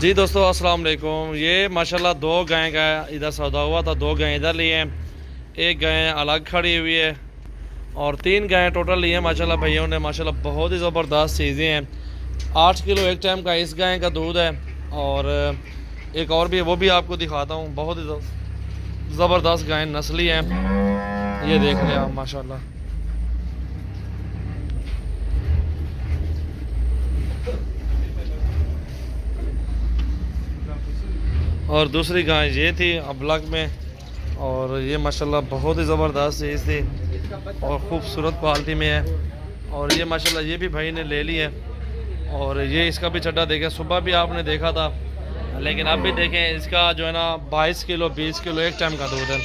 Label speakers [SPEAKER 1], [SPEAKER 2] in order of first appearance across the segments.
[SPEAKER 1] जी दोस्तों अस्सलाम वालेकुम। ये माशाल्लाह दो गाय का इधर सौदा हुआ था, दो गाय इधर लिए हैं, एक गाय अलग खड़ी हुई है और तीन गायें टोटल लिए हैं माशाल्लाह भैया ने। माशाल्लाह बहुत ही ज़बरदस्त चीज़ें हैं। 8 किलो एक टाइम का इस गाय का दूध है और एक और भी है, वो भी आपको दिखाता हूँ। बहुत ही ज़बरदस्त गाय नस्ली हैं, ये देख रहे हैं आप माशाल्लाह। और दूसरी गाय ये थी अबलग में, और ये माशाल्लाह बहुत ही ज़बरदस्त चीज़ थी और ख़ूबसूरत क्वालिटी में है। और ये माशाल्लाह ये भी भाई ने ले ली है। और ये इसका भी चड्डा देखें, सुबह भी आपने देखा था, लेकिन अब भी देखें इसका जो है ना 22 किलो 20 किलो एक टाइम का दूध है।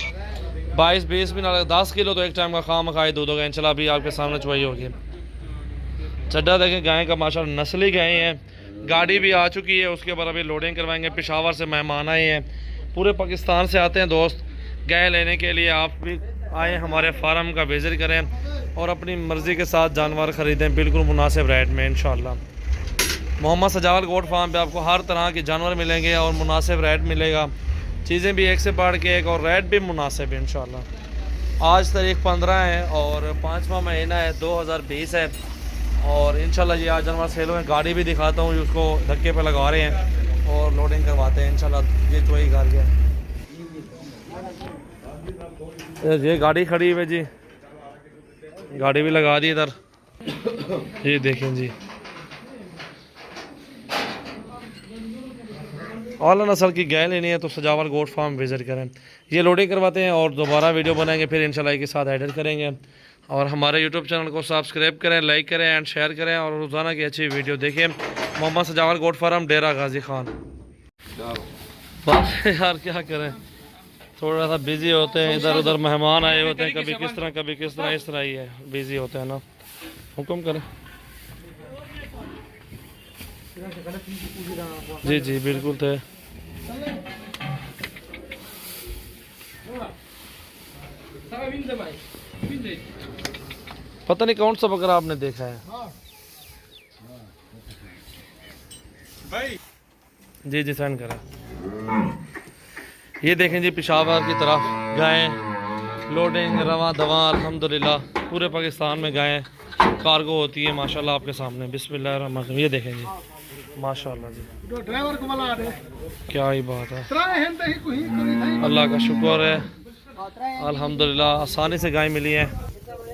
[SPEAKER 1] 22-20 भी ना, 10 किलो तो एक टाइम का खाम खाए दूध होगा इंशाल्लाह। अभी आपके सामने चुवाई होगी। चड्डा देखें गाय का माशाल्लाह नस्ली गाय हैं। गाड़ी भी आ चुकी है, उसके बाद अभी लोडिंग करवाएंगे। पेशावर से मेहमान आए हैं, पूरे पाकिस्तान से आते हैं दोस्त गाय लेने के लिए। आप भी आए हमारे फार्म का विज़िट करें और अपनी मर्ज़ी के साथ जानवर ख़रीदें बिल्कुल मुनासिब रेट में इंशाल्लाह। मोहम्मद सजावल गोट फार्म पे आपको हर तरह के जानवर मिलेंगे और मुनासिब रेट मिलेगा। चीज़ें भी एक से बढ़ के एक और रेट भी मुनासिब है इंशाल्लाह। आज तारीख 15 है और 5वां महीना है 2020 है और इंशाल्लाह ये आज जानवर सेल हुए। गाड़ी भी दिखाता हूँ, उसको धक्के पे लगा रहे हैं और लोडिंग करवाते हैं इंशाल्लाह। ये तो वही घर गया, ये गाड़ी खड़ी हुई जी, गाड़ी भी लगा दी इधर। ये देखें जी, आला नस्ल की गाय लेनी है तो सजावल गोट फार्म विज़िट करें। ये लोडिंग करवाते हैं और दोबारा वीडियो बनाएंगे, फिर इंशाल्लाह के साथ एडिट करेंगे। और हमारे यूट्यूब चैनल को सब्सक्राइब करें, लाइक करें एंड शेयर करें और रोज़ाना की अच्छी वीडियो देखें। मोहम्मद सजावल गोट फार्म, डेरा गाजी खान। बस यार क्या करें, थोड़ा सा बिज़ी होते हैं, इधर उधर मेहमान आए होते हैं, कभी किस तरह कभी किस तरह, इस तरह ही है, बिज़ी होते हैं ना। हुक्म करें जी जी बिल्कुल थे। पता नहीं कौन सा बकरा आपने देखा है जी जी सेंड करा। ये देखें जी पेशावर की तरफ गायें लोडिंग रवा दवा अल्हम्दुलिल्लाह पूरे पाकिस्तान में गायें कार्गो होती है माशाल्लाह। आपके सामने बिस्मिल्लाह, ये देखें जी माशाल्लाह जी, क्या ही बात है, अल्लाह का शुक्र है अल्हम्दुलिल्लाह। आसानी से गाय मिली है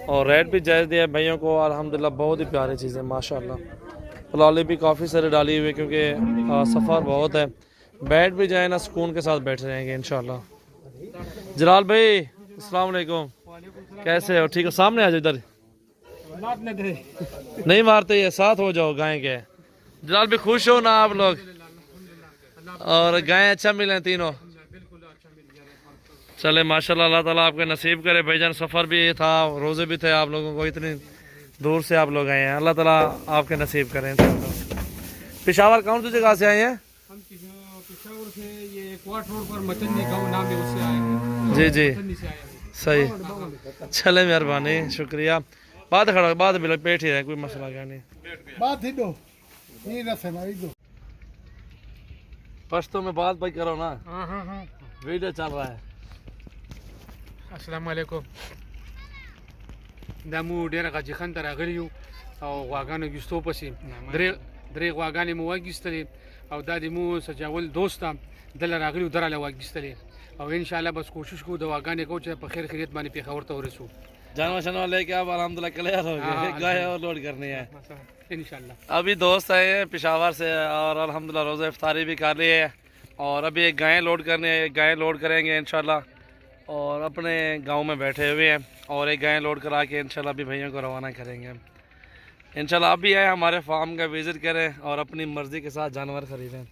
[SPEAKER 1] और रेट भी जायज़ दिया भैया को अल्हम्दुलिल्लाह। बहुत ही प्यारी चीज़ें माशाल्लाह। फलाली भी काफ़ी सारे डाली हुई क्योंकि सफ़र बहुत है, बैठ भी जाए ना सुकून के साथ बैठ रहेंगे इंशाल्लाह। जलाल भाई अस्सलाम वालेकुम, कैसे हो? ठीक है, सामने आ जाओ इधर, नहीं मारते ये, साथ हो जाओ गाय के। जलाल भी खुश हो ना आप लोग, और गाय अच्छा मिले तीनों? चले माशाल्लाह, अल्लाह ताला आपके नसीब करे भाईजान। सफ़र भी था, रोज़े भी थे आप लोगों को, इतनी दूर से आप लोग आए हैं, अल्लाह ताला आपके नसीब करें। पेशावर कौन सी जगह से आए हैं?
[SPEAKER 2] हम पेशावर से, ये क्वार्ट रोड पर मतन्नी गांव नाम है, उससे आए हैं।
[SPEAKER 1] जी जी सही, चले मेहरबानी शुक्रिया। बात खड़ा बात भी बैठी है, कोई मसला क्या नहीं,
[SPEAKER 2] बात ही दो नहीं रस है दो।
[SPEAKER 1] पश्तो में बात भाई करो ना,
[SPEAKER 2] हाँ
[SPEAKER 1] वीडियो चल रहा है।
[SPEAKER 2] अस्सलाम वालेकुम। दामू डेरा का जिखन तरह गलियो और वागानो गिस्तो पसी द्रे वागाने मु वागिस्तले और दादी मु सजावल दोस्ता दल रागलियो दराले वागिस्तले और इंशाल्लाह बस कोशिश को दवा गाने को चाहे खैर खैरियत माने पे खबर तो रसू
[SPEAKER 1] जानवर शनवर लेके आप अल्हम्दुलिल्लाह क्लियर हो गए, गाय और लोड करनी है
[SPEAKER 2] इंशाल्लाह।
[SPEAKER 1] अभी दोस्त आए हैं पेशावर से और अल्हम्दुलिल्लाह रोज़ा इफ्तारी भी कर ली है और अभी एक गाय लोड करनी है, एक गाय लोड करेंगे इंशाल्लाह और अपने गांव में बैठे हुए हैं और एक गाय लोड करा के इंशाल्लाह भी भैया को रवाना करेंगे इंशाल्लाह। आप भी आए हमारे फार्म का विज़िट करें और अपनी मर्ज़ी के साथ जानवर ख़रीदें।